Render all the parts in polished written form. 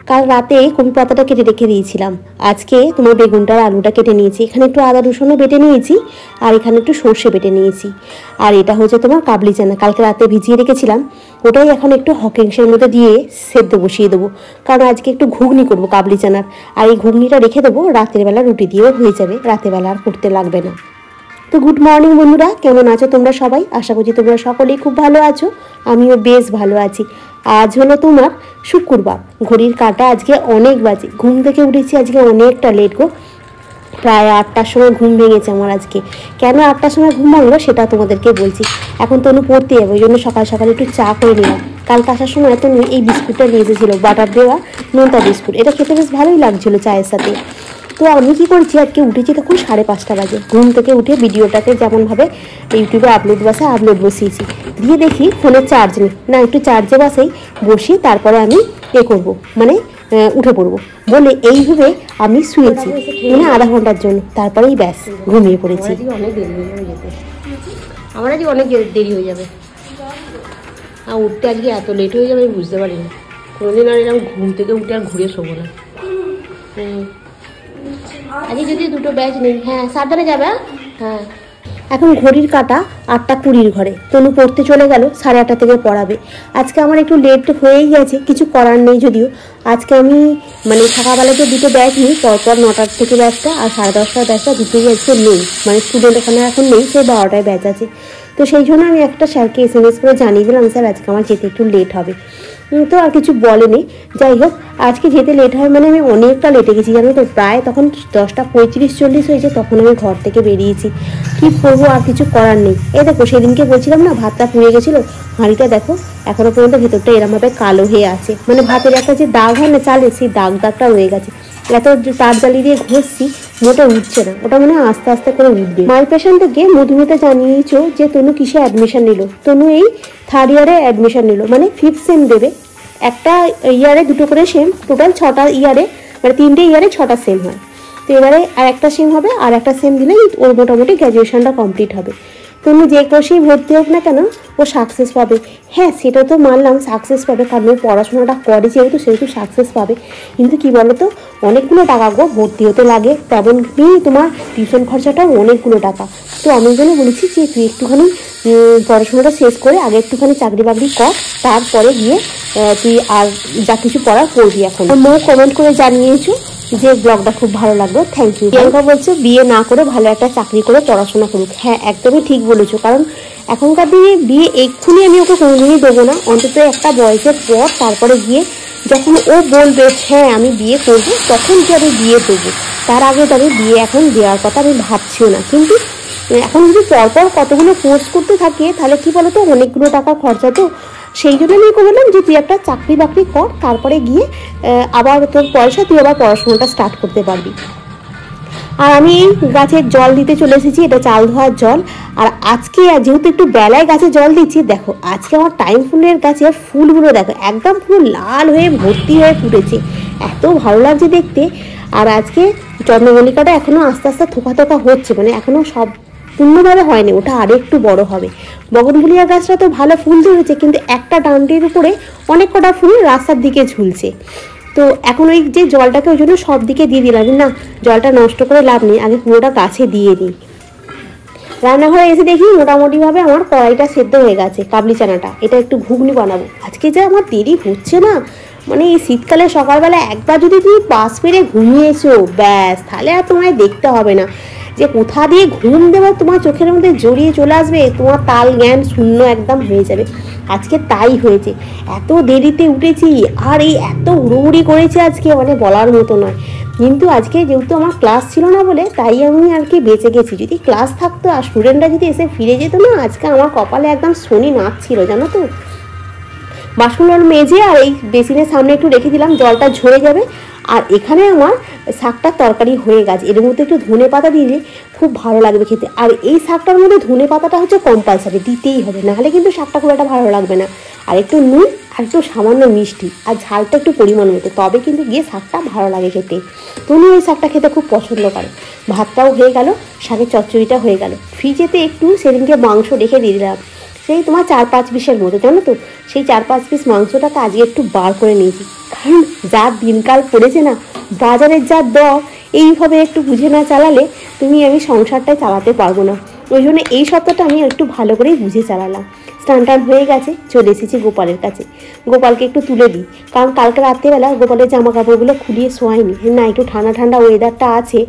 কাল রাতে কপি পাতাটা কেটে রেখে দিয়েছিলাম, আজকে তোমার বেগুনটা আর আলুটা কেটে নিয়েছি। এখানে একটু আদা রসুনও বেটে নিয়েছি আর এখানে একটু সর্ষে বেটে নিয়েছি। আর এটা হচ্ছে তোমার কাবলি চানা, কালকে রাতে ভিজিয়ে রেখেছিলাম, ওটাই এখন একটু হকিংসের মধ্যে দিয়ে সেদ্ধ বসিয়ে দেবো, কারণ আজকে একটু ঘুগনি করবো কাবলি চানার। আর এই ঘুগনিটা রেখে দেবো, রাতের বেলা রুটি দিয়েও হয়ে যাবে, রাতের বেলা আর করতে লাগবে না। তো গুড মর্নিং বন্ধুরা, কেমন আছো তোমরা সবাই? আশা করছি তোমরা সকলেই খুব ভালো আছো, আমিও বেশ ভালো আছি। আজ হলো তোমার শুক্রবার, ঘড়ির কাঁটা আজকে অনেক বাজে। ঘুম থেকে উঠেছি আজকে অনেকটা লেট গো, প্রায় 8টার সময় ঘুম ভেঙেছে আমার আজকে। কেন 8টার সময় ঘুম ভাঙলো সেটা তোমাদেরকে বলছি। এখন তনু পড়তে যাবে, ওই জন্য সকাল সকাল একটু চা করে নিলাম। কালকে আসার সময় তনু এই বিস্কুটটা নিয়ে এসেছিলো, বাটার দেওয়া নোনতা বিস্কুট, এটা খেতে বেশ ভালোই লাগছিলো চায়ের সাথে। তো আমি কি করছি, আজকে উঠেছি তখন 5:30 বাজে। ঘুম থেকে উঠে ভিডিওটাকে যেমনভাবে ইউটিউবে আপলোড বসিয়েছি, দিয়ে দেখি ফোনের চার্জ নেই, না একটু চার্জে বসি তারপরে আমি করবো, মানে উঠে পড়বো বলে এইভাবে আমি শুয়েছি মানে আধা ঘন্টার জন্য, তারপরেই ব্যাস ঘুমিয়ে পড়েছি। আমার আজকে অনেক দেরি হয়ে যাবে, আর উঠতে আজকে এত লেট হয়ে যাবে আমি বুঝতে পারিনি। কোনোদিন আর এরকম ঘুম থেকে উঠে আর ঘুরে শোবো না। আজকে যদি দুটো ব্যাচ নেই, হ্যাঁ সাবধানে যাবে। হ্যাঁ এখন ঘড়ির কাঁটা 8:20 ঘরে, তনু পড়তে চলে গেল, 8:30 থেকে পড়াবে। আজকে আমার একটু লেট হয়েই গেছে, কিছু করার নেই। যদিও আজকে আমি মানে সকালবেলাতে দুটো ব্যাচ নিই, পরপর 9টার থেকে ব্যাচটা আর 10:30টার ব্যাচটা, দুটোই আজকে নেই, মানে স্টুডেন্ট এখানে এখন নেই, সেই 12টায় ব্যাচ আছে। তো সেই জন্য আমি একটা স্যারকে SMS করে জানিয়ে দিলাম, স্যার আজকে আমার যেতে একটু লেট হবে। তো আর কিছু বলেনি। যাই হোক, আজকে যেতে লেট হয় মানে আমি অনেকটা লেটে গেছি জানো তো, প্রায় তখন 10:35-40 হয়েছে, তখন আমি ঘর থেকে বেরিয়েছি। কি করবো, আর কিছু করার নেই। এই দেখো সেদিনকে বলছিলাম না ভাতটা পুড়ে গেছিলো, হাঁড়িটা দেখো এখনো পর্যন্ত ভেতরটা এরমভাবে কালো হয়ে আছে, মানে ভাতের একটা যে দাগ হয় না চালে, সেই দাগটা রয়ে গেছে। এত তার জালি দিয়ে ঘষছি, মোটা উঠছে না, ওটা মনে হয় আস্তে আস্তে করে উঠবে। মাই পেশেন্ট থেকে মধুমিতা জানিয়েছো যে তনু কিসে অ্যাডমিশন নিল। তনু এই 3rd ইয়ারে অ্যাডমিশন নিল, মানে 5th সেম দেবে। একটা ইয়ারে দুটো করে সেম, টোটাল 6টা ইয়ারে, মানে 3টে ইয়ারে 6টা সেম হয়। তো এবারে আর একটা সেম হবে, আর একটা সেম দিলেই ওর মোটামুটি গ্র্যাজুয়েশনটা কমপ্লিট হবে। তুমি যে কোর্সেই ভর্তি হোক না কেন ও সাকসেস পাবে। হ্যাঁ সেটা তো মানলাম, সাকসেস পাবে, কারণ ও পড়াশোনাটা করে সেহেতু সাকসেস পাবে। কিন্তু কি বলতো, অনেকগুলো টাকা গো ভর্তি হতে লাগে, তেমনই তোমার টিউশন খরচাটাও অনেকগুলো টাকা। তো আমি জন্য বলেছি যে তুই একটুখানি পড়াশোনাটা শেষ করে আগে একটুখানি চাকরি বাকরি কর, তারপরে গিয়ে তুই আর যা কিছু পড়ার করবি। এখন মৌ কমেন্ট করে জানিয়েছো যে ব্লগটা খুব ভালো লাগলো, থ্যাংক ইউ। প্রিয়াঙ্কা বলছে বিয়ে না করে ভালো একটা চাকরি করে পড়াশোনা করুক। হ্যাঁ একদমই ঠিক বলেছো, কারণ এখনকার দিনে বিয়ে এক্ষুনি আমি ওকে কোনোদিনই দেবো না, অন্তত একটা বয়সের পর তারপরে গিয়ে যখন ও বলবে হ্যাঁ আমি বিয়ে করবো, তখন কি আমি বিয়ে দেবো। তার আগে তো আমি বিয়ে এখন দেওয়ার কথা আমি ভাবছিও না। কিন্তু এখন যদি পরপর কতগুলো কোর্স করতে থাকে তাহলে কি বলতো, অনেকগুলো টাকা খরচা। তো সেই জন্য আমি বললাম যে তুই একটা চাকরি বাকরি কর, তারপরে গিয়ে আবার তোর পয়সা তুই আবার পড়াশোনাটা স্টার্ট করতে পারবি। আর আমি গাছের জল দিতে চলে এসেছি, এটা চাল ধোয়ার জল। আর আজকে যেহেতু একটু বেলায় গাছে জল দিচ্ছি, দেখো আজকে আমার টাইম ফুলের গাছের ফুলগুলো দেখো একদম পুরো লাল হয়ে ভর্তি হয়ে ফুটেছে, এত ভালো লাগছে দেখতে। আর আজকে চন্দ্রমল্লিকাটা এখনো আস্তে আস্তে থোকা থোকা হচ্ছে, মানে এখনো সব পূর্ণভাবে হয়নি, ওটা আরো একটু বড় হবে। বগনভুলিয়া গাছটা তো ভালো ফুল ধরেছে, কিন্তু একটা ডান্ডির উপরে অনেক কটা ফুল রাস্তার দিকে ঝুলছে। তো এখন ওই যে জলটাকে ওই জন্য সব দিকে দিয়ে দিলাম, না জলটা নষ্ট করে লাভ নেই, আগে পুরোটা গাছে দিয়ে দিই। রান্নাঘরে এসে দেখি মোটামুটিভাবে আমার কড়াইটা সেদ্ধ হয়ে গেছে, কাবলি চানাটা, এটা একটু ঘুগনি বানাবো। আজকে যে আমার দেরি হচ্ছে না, মানে এই শীতকালে সকালবেলা একবার যদি তুমি পাশ ফিরে ঘুমিয়েছো ব্যাস, তাহলে আর তোমায় দেখতে হবে না যে কোথা দিয়ে ঘুম দেওয়া তোমার চোখের মধ্যে জড়িয়ে চলে আসবে, তোমার তাল জ্ঞান শূন্য একদম হয়ে যাবে। আজকে তাই হয়েছে, এত দেরিতে উঠেছি আর এই এত হুড়োহুড়ি করেছে আজকে, মানে বলার মতো নয়। কিন্তু আজকে যেহেতু আমার ক্লাস ছিল না বলে তাই আমি আর কি বেঁচে গেছি। যদি ক্লাস থাকতো আর স্টুডেন্টরা যদি এসে ফিরে যেত না, আজকে আমার কপালে একদম শনি নাচছিল জানো তো। বাসনগুলো মেজে আর এই বেসিনের সামনে একটু রেখে দিলাম, জলটা ঝরে যাবে। আর এখানে আমার শাকটার তরকারি হয়ে গেছে, এর মধ্যে একটু ধনে পাতা দিলে খুব ভালো লাগবে খেতে। আর এই শাকটার মধ্যে ধনে পাতাটা হচ্ছে কম্পালসারি, দিতেই হবে, নাহলে কিন্তু শাকটা খুব একটা ভালো লাগবে না। আর একটু নুন আর একটু সামান্য মিষ্টি আর ঝালটা একটু পরিমাণ মতো, তবে কিন্তু গিয়ে শাকটা ভালো লাগে খেতে। তুমি এই শাকটা খেতে খুব পছন্দ করে। ভাতটাও হয়ে গেল, শাকের চচ্চড়িটা হয়ে গেল। ফ্রিজেতে একটু সেদিনকে মাংস রেখে দিয়ে দিলাম, সেই তোমার 4-5 পিসের মতো, জানো তো। সেই 4-5 পিস মাংসটাকে আজকে একটু বার করে নিয়েছি, কারণ যা দিনকাল পড়েছে না, বাজারের যা দর, এইভাবে একটু বুঝে না চালালে আমি সংসারটাই চালাতে পারবো না। ওই জন্য এই সপ্তাহটা আমি একটু ভালো করেই বুঝে চালালাম। স্নান টান হয়ে গেছে, চলে এসেছি গোপালের কাছে। গোপালকে একটু তুলে দিই, কারণ কালকে রাত্রেবেলা গোপালের জামা কাপড়গুলো খুলিয়ে শোয়াইনি না, একটু ঠান্ডা ঠান্ডা ওয়েদারটা আছে।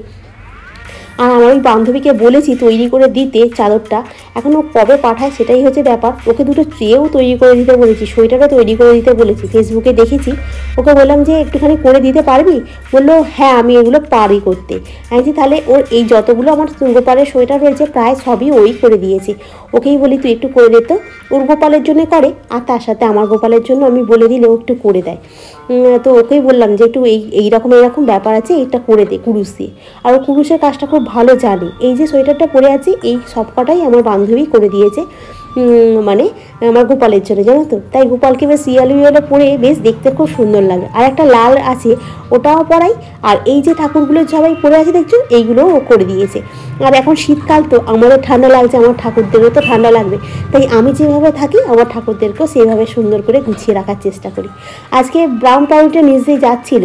আর আমার ওই বান্ধবীকে বলেছি তৈরি করে দিতে চাদরটা, এখন ও কবে পাঠায় সেটাই হচ্ছে ব্যাপার। ওকে দুটো ট্রেও তৈরি করে দিতে বলেছি, সোয়েটারও তৈরি করে দিতে বলেছি, ফেসবুকে দেখেছি। ওকে বললাম যে একটুখানি করে দিতে পারবি? বললো হ্যাঁ আমি এগুলো পারি করতে। আমি তাহলে ওর এই যতগুলো আমার গোপালের সোয়েটার রয়েছে প্রায় সবই ওই করে দিয়েছে। ওকেই বলি তুই একটু করে দে তো। ওর গোপালের জন্য করে, আর তার সাথে আমার গোপালের জন্য আমি বলে দিলে ও একটু করে দেয়। তো ওকেই বললাম যে একটু এইরকম ব্যাপার আছে, এটা করে দে কুরুশ দিয়ে। আর ও কুরুশের কাজটা খুব ভালো জানে। এই যে সোয়েটারটা পরে আছি এই সবকটাই আমার বান্ধবী করে দিয়েছে, মানে আমার গোপালের জন্য, জানো তো। তাই গোপালকে বেশ রিয়াল পরে বেশ দেখতে খুব সুন্দর লাগে। আর একটা লাল আছে, ওটাও পরাই। আর এই যে ঠাকুরগুলো সবাই পরে আছে দেখছো, এইগুলোও ও করে দিয়েছে। আর এখন শীতকাল তো, আমারও ঠান্ডা লাগছে, আমার ঠাকুরদেরও তো ঠান্ডা লাগবে। তাই আমি যেভাবে থাকি আমার ঠাকুরদেরকেও সেইভাবে সুন্দর করে গুছিয়ে রাখার চেষ্টা করি। আজকে ব্রাউন পাউরুটিটা নিচ দিয়ে যাচ্ছিল,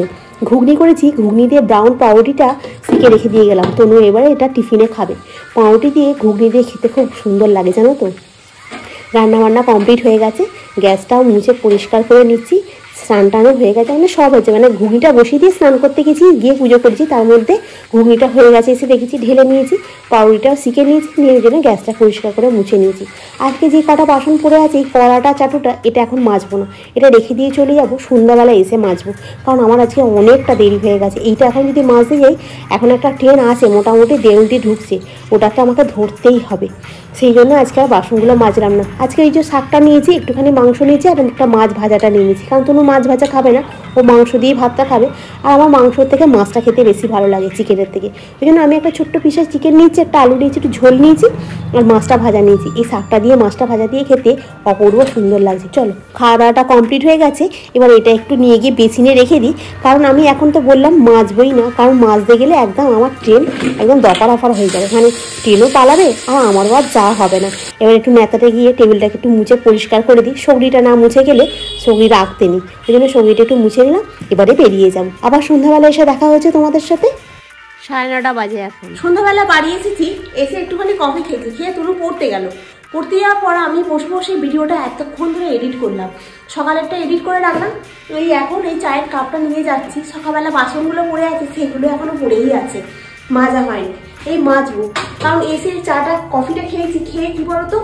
ঘুগনি করেছি, ঘুগনি দিয়ে ব্রাউন পাউরুটিটা সেঁকে রেখে দিয়ে গেলাম। তনু এবারে এটা টিফিনে খাবে। পাউরুটি দিয়ে ঘুগনি দিয়ে খেতে খুব সুন্দর লাগে, জানো তো। রান্নাবান্না কমপ্লিট হয়ে গেছে, গ্যাসটাও মুছে পরিষ্কার করে নিচ্ছি, স্নান টানও হয়ে গেছে, মানে সব হয়েছে। মানে ঘুগনিটা বসিয়ে দিয়ে স্নান করতে গেছি, গিয়ে পুজো করেছি, তার মধ্যে ঘুগনিটা হয়ে গেছে, এসে দেখেছি ঢেলে নিয়েছি, পাউরুটিটাও শিখে নিয়েছি, নিয়ে জন্য গ্যাসটা পরিষ্কার করে মুছে নিয়েছি। আজকে যে কটা বাসন পড়ে আছে, এই কড়াটা চাটুটা এটা এখন মাজবো না, এটা রেখে দিয়ে চলে যাবো, সন্ধ্যাবেলা এসে মাজবো। কারণ আমার আজকে অনেকটা দেরি হয়ে গেছে। এইটা এখন যদি মাজতে যাই, এখন একটা ট্রেন আছে মোটামুটি দেউলটি ঢুকছে, ওটাকে আমাকে ধরতেই হবে। সেই জন্য আজকে আর বাসনগুলো মাজলাম না। আজকে এই যে শাকটা নিয়েছি, একটুখানি মাংস নিয়েছি, আর একটা মাছ ভাজাটা নিয়েছি, কারণ কোনো মাছ ভাজা খাবে না, ও মাংস দিয়ে ভাতটা খাবে। আর আমার মাংসর থেকে মাছটা খেতে বেশি ভালো লাগে চিকেনের থেকে। ওই জন্য আমি একটা ছোট্ট পিসের চিকেন নিয়েছি, একটা আলু নিয়েছি, একটু ঝোল নিয়েছি, আর মাছটা ভাজা নিয়েছি। এই শাকটা দিয়ে মাছটা ভাজা দিয়ে খেতে অপূর্ব সুন্দর লাগছে। চলো, খাওয়া দাওয়াটা কমপ্লিট হয়ে গেছে, এবার এটা একটু নিয়ে গিয়ে বেসিনে রেখে দিই। কারণ আমি এখন তো বললাম মাজবই না, কারণ মাজতে গেলে একদম আমার ট্রেন একদম দফারফার হয়ে যাবে, মানে ট্রেনও পালাবে আর আমারও আর যা হবে না। এবার একটু নেতাতে গিয়ে টেবিলটাকে একটু মুছে পরিষ্কার করে দিই। সগড়িটা না মুছে গেলে সগড়ি রাখতে নেই, ওই জন্য সগড়িটা একটু মুছে নিলাম। এবারে বেরিয়ে যাবো। আবার সন্ধ্যাবেলা এসে দেখা হচ্ছে তোমাদের সাথে। 9:30 বাজে এখন। সন্ধ্যাবেলা বাড়ি এসেছি, এসে একটুখানি কফি খেয়েছি, খেয়ে তুলু পড়তে গেল। পড়তে যাওয়ার পর আমি বসে বসে ভিডিওটা এতক্ষণ ধরে এডিট করলাম। সকালেরটা এডিট করে রাখলাম, ওই এখন এই চায়ের কাপটা নিয়ে যাচ্ছি। সকালবেলা বাসনগুলো পড়ে আছে, সেগুলো এখনো পড়েই আছে, মাজা হয়নি। এই মাজবো, কারণ এসে চাটা কফিটা খেয়েছি, খেয়ে কি বলতো,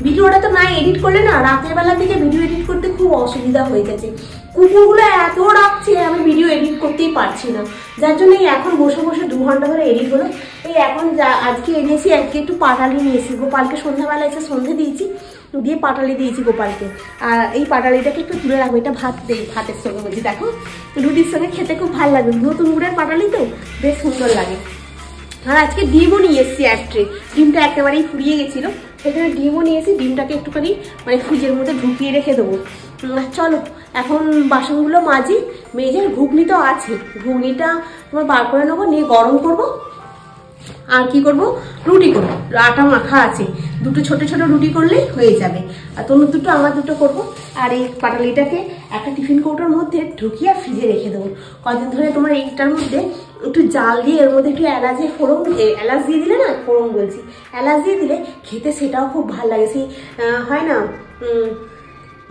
ভিডিওটা তো না এডিট করলে না, রাতের বেলা থেকে ভিডিও এডিট করতে খুব অসুবিধা হয়ে গেছে। কুকুরগুলো এত রাখছে, আমি ভিডিও এডিট করতেই পারছি না, যার জন্য এখন বসে বসে 2 ঘন্টা ধরে এডিট হলো। এই এখন আজকে এনেছি, আজকে একটু পাটালি নিয়েছি, গোপালকে সন্ধ্যাবেলা এসে সন্ধে দিয়েছি, দিয়ে পাটালি দিয়েছি গোপালকে। আর এই পাটালিটাকে একটু তুলে রাখবো, এটা ভাতের সঙ্গে বলছি, দেখো রুটির সঙ্গে খেতে খুব ভালো লাগে, নতুন গুড়ের পাটালি তো বেশ সুন্দর লাগে। আর আজকে ডিমও নিয়ে এসেছি 1 ট্রে, ডিমটা একেবারেই ফুরিয়ে গেছিলো, সেখানে ডিমও নিয়েছি। ডিমটাকে একটুখানি মানে ফ্রিজের মধ্যে ঢুকিয়ে রেখে দেবো। চলো এখন বাসনগুলো মাজি, মেজে ঘুগনি তো আছে, ঘুগনিটা তোমার বার করে নেবো, নিয়ে গরম করব। আর কি করব, রুটি করবো, আটা মাখা আছে, দুটো ছোট ছোট রুটি করলেই হয়ে যাবে। আর তোমার দুটো আমার দুটো করবো। আর এই পাটালিটাকে একটা টিফিন কৌটোর মধ্যে ঢুকিয়ে ফ্রিজে রেখে দেবো। কদিন ধরে তোমার এইটার মধ্যে একটু জাল দিয়ে এর মধ্যে একটু এলাচের ফোড়ন, এলাচ দিয়ে দিলে না, ফোড়ন বলছি, এলাচ দিয়ে দিলে খেতে সেটাও খুব ভালো লাগে। সেই হয় না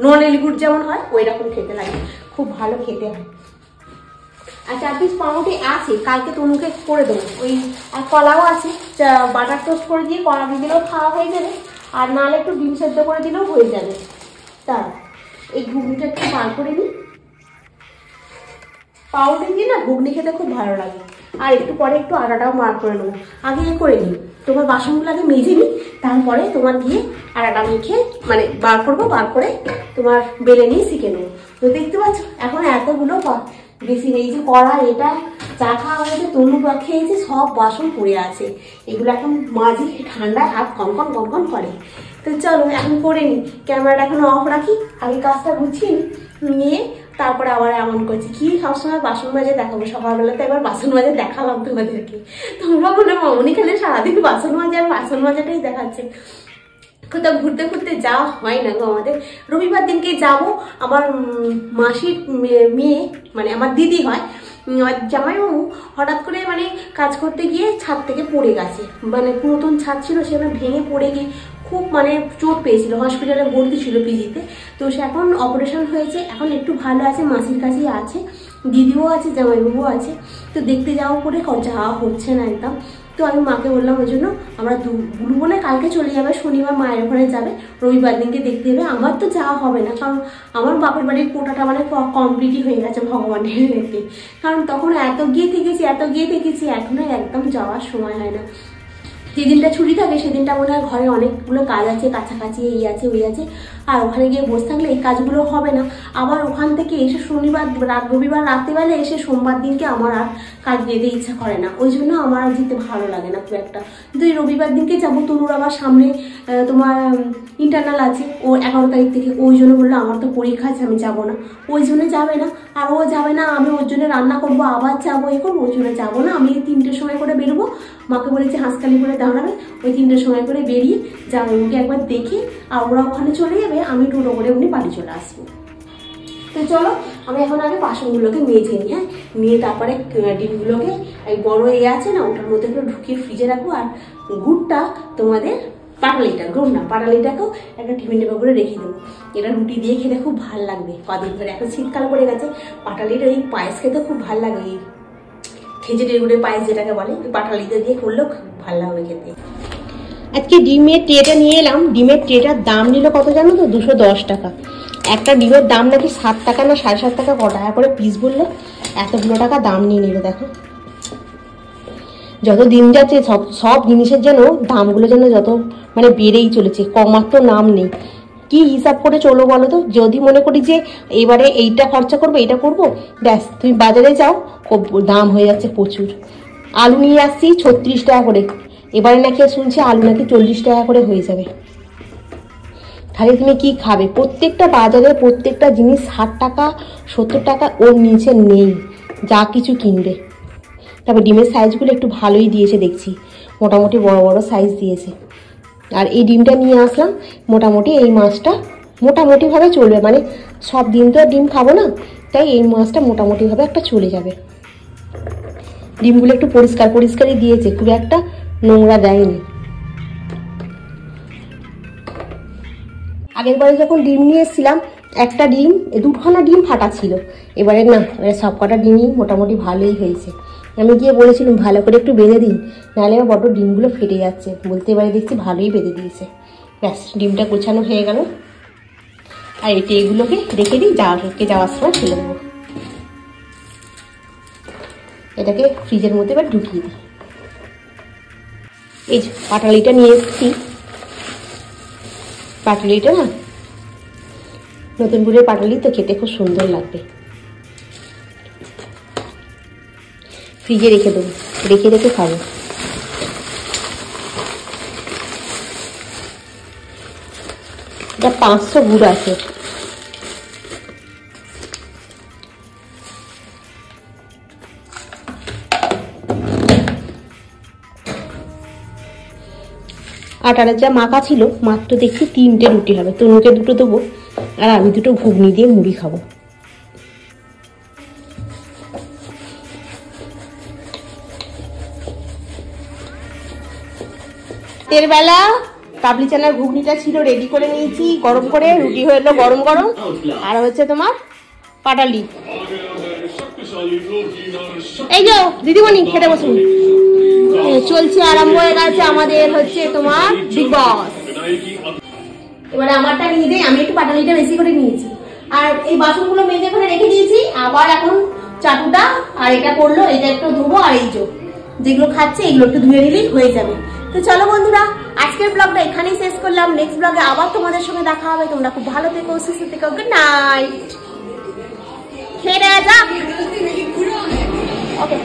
নন এলিগুড় যেমন হয়, ওই রকম খেতে লাগে, খুব ভালো খেতে হয়। আর 4 পিস পাউরুটি আছে, কালকে তনুকে করে দেবো। ওই আর কলাও আছে, বাটার টোস্ট করে দিয়ে কলা দিয়ে দিলেও খাওয়া হয়ে যাবে, আর নাহলে একটু ডিম সেদ্ধ করে দিলেও হয়ে যাবে। তা এই ঘুগনিটা একটু বার করে নিই, পাউরুটি দিয়ে না ঘুগনি খেতে খুব ভালো লাগে। আর একটু পরে একটু আটাটাও বার করে নেবো, আগে করে নিই। তোমার বাসনগুলো আগে মেজে নিই, তারপরে তোমার গিয়ে আটাটা মেখে মানে বার করবো, বার করে তোমার বেলে নিয়ে শিখে নেবো। তো দেখতে পাচ্ছ এখন এতগুলো বেশি নেই, যে কড়া এটা চা খাওয়া হয়েছে, তনু খেয়েছে, সব বাসন পড়ে আছে, এগুলো এখন মাঝে ঠান্ডায় হাত কনকন কনকন করে। তো চলো এখন করে নিই, ক্যামেরাটা এখন অফ রাখি, আগে কাজটা গুছিয়ে নিয়ে তারপরে আবার এমন করছি কি সবসময় বাসন মাজে দেখাবো। সকালবেলাতে এবার বাসন মাজে দেখালাম তোমাদেরকে, তোমরা বলে মামনি খেলে সারাদিন বাসন মাজে আর বাসন মাজাটাই দেখাচ্ছে। কোথাও ঘুরতে ঘুরতে যাওয়া হয় না গো আমাদের। রবিবার দিনকে যাব, আমার মাসির মেয়ে মানে আমার দিদি হয় জামাইবাবু হঠাৎ করে মানে কাজ করতে গিয়ে ছাদ থেকে পড়ে গেছে, মানে পুরাতন ছাদ ছিল সেখানে ভেঙে পড়ে গিয়ে খুব মানে চোট পেয়েছিল, হসপিটালে ভর্তি ছিল পিজিতে। তো সে এখন অপারেশন হয়েছে, এখন একটু ভালো আছে, মাসির কাছেই আছে, দিদিও আছে, জামাইবাবুও আছে। তো দেখতে যাওয়া করে যাওয়া হচ্ছে না একদম। তো আমি মাকে বললাম ওই জন্য আমরা বুলু বলে কালকে চলে যাবে, শনিবার মায়ের ওখানে যাবে, রবিবার দিনকে দেখতে যাবে। আমার তো যাওয়া হবে না, কারণ আমার বাপের বাড়ির কোটাটা মানে কমপ্লিটই হয়ে গেছে ভগবানের দেখতে, কারণ তখন এত গিয়ে থেকেছি এখনো একদম যাওয়ার সময় হয় না। যেদিনটা ছুটি থাকে সেদিনটা মনে হয় ঘরে অনেকগুলো কাজ আছে, কাছাকাছি এই আছে ওই আছে, আর ওখানে গিয়ে বসে থাকলে এই কাজগুলো হবে না। আবার ওখান থেকে এসে রবিবার রাত্রিবেলা এসে সোমবার দিনকে আমার আর কাজ যেতে ইচ্ছা করে না, ওই জন্য আমার আর যেতে ভালো লাগে না খুব একটা। কিন্তু এই রবিবার দিনকে যাবো, তনুর আবার সামনে তোমার ইন্টারনাল আছে ও 11 তারিখ থেকে, ওই জন্য বললো আমার তো পরীক্ষা আছে আমি যাবো না, ওই জন্য যাবে না। আর ও যাবে না, আমি ওর জন্য রান্না করবো, আবার যাবো এ করবো, ওই জন্য যাবো না। আমি 3টের সময় করে বেরোবো, মাকে বলেছি হাঁসকালি করে দাঁড়াবে, ওই 3টের সময় করে বেরিয়ে জামাইবাবুকে একবার দেখে আর ওরা ওখানে চলে যাবে, আমি টোটো করে উনি বাড়ি চলে আসবো। তো চলো আমি এখন আগে বাসনগুলোকে মেজে নিই, হ্যাঁ, নিয়ে তারপরে ডিমগুলোকে এই বড় আছে না ওটার মধ্যে একটু ঢুকিয়ে ফ্রিজে রাখবো। আর গুড়টা তোমাদের পাটালিটাকেও একটা টিফিন টেপা করে রেখে দেবো, এটা রুটি দিয়ে খেতে খুব ভালো লাগবে কদিন ধরে। এখন শীতকাল পড়ে গেছে, পাটালিটা এই পায়েস খেতে খুব ভালো লাগে, এই খেজুরের গুড়ের পায়েস যেটাকে বলে, পাটালিতে দিয়ে করলেও খুব ভালো লাগবে খেতে। আজকে ডিমের ট্রেটা নিয়ে এলাম, ডিমের ট্রেটার দাম নিল কত জানো তো? 210 টাকা। একটা ডিমের দাম নাকি 7 টাকা না 7.5 টাকা টাকা করে পিস বললো, এতগুলো টাকা দাম নিয়ে নিল। দেখো যত দিন যাচ্ছে সব জিনিসের যেন দামগুলো যেন যত মানে বেড়েই চলেছে, কমার তো নাম নেই। কি হিসাব করে চলো বলো তো? যদি মনে করি যে এবারে এইটা খরচা করবো, এইটা করবো, ব্যাস তুমি বাজারে যাও, দাম হয়ে যাচ্ছে প্রচুর। আলু নিয়ে আসছি 36 টাকা করে, এবারে নাকি শুনছি আলু নাকি 40 টাকা করে হয়ে যাবে। তাহলে তুমি কি খাবে? প্রত্যেকটা বাজারে প্রত্যেকটা জিনিস 60 টাকা 70 টাকা ওর নিচে নেই যা কিছু কিনবে। তারপর ডিমের সাইজগুলো একটু ভালোই দিয়েছে দেখছি, মোটামুটি বড় বড় সাইজ দিয়েছে। আর এই ডিমটা নিয়ে আসলাম, মোটামুটি এই মাছটা মোটামুটিভাবে চলবে, মানে সব দিন তো আর ডিম খাবো না, তাই এই মাছটা মোটামুটিভাবে একটা চলে যাবে। ডিমগুলো একটু পরিষ্কারই দিয়েছে, খুব একটা নোংরা দেয়নি। আগের বারে যখন ডিম নিয়ে এসেছিলাম একটা ডিম 2খানা ডিম ফাটা ছিল, এবারে না সব কটা ডিমই মোটামুটি ভালোই হয়েছে। আমি গিয়ে বলেছিলাম ভালো করে একটু বেঁধে দিন, নাহলে আবার বড্ড ডিমগুলো ফেটে যাচ্ছে, বলতে এবারে দেখছি ভালোই বেঁধে দিয়েছে। ব্যাস ডিমটা গোছানো হয়ে গেল। আর এগুলোকে রেখে দিই, যাওয়ার সময় ফেলে দেবো। এটাকে ফ্রিজের মধ্যে এবার ঢুকিয়ে দিই। এই যে পাটালিটা নিয়ে এসেছি, পাটালিটা না নতুন গুড়ের পাটালি তো খেতে খুব সুন্দর লাগবে। ফ্রিজে রেখে দেবো, রেখে খাবো। এটা 500 গুড় আছে। আটার যা মাখা ছিল মাত্র দেখছি 3টে রুটি হবে, তনুকে 2টো দেবো আর আমি 2টো ঘুগনি দিয়ে মুড়ি খাবো। বেলা কাবলি চানার ঘুগনিটা ছিল রেডি করে নিয়েছি, গরম করে রুটি হয়ে এলো গরম গরম, আর হচ্ছে তোমার পাটালি। এই যে দিদিমণি খেতে বসুন, চলছে আরম্ভ হয়ে গেছে আমাদের হচ্ছে তোমার বিগ বস। এবারে আমারটা নিয়ে যাই, আমি একটু পাটালিটা বেশি করে নিয়েছি, আর এই বাসনগুলো মেজে এখানে রেখে দিয়েছি। আবার এখন চাটুটা আর এটা করলো, এটা একটু ধুবো, আর এই যেগুলো খাচ্ছে এগুলো একটু ধুয়ে নিলেই হয়ে যাবে। তো চলো বন্ধুরা, আজকের ব্লগটা এখানেই শেষ করলাম। নেক্সট ব্লগে আবার তোমাদের সঙ্গে দেখা হবে। তোমরা খুব ভালো থেকো, সুস্থ থেকো। Good night. খেয়ে যাক। ওকে।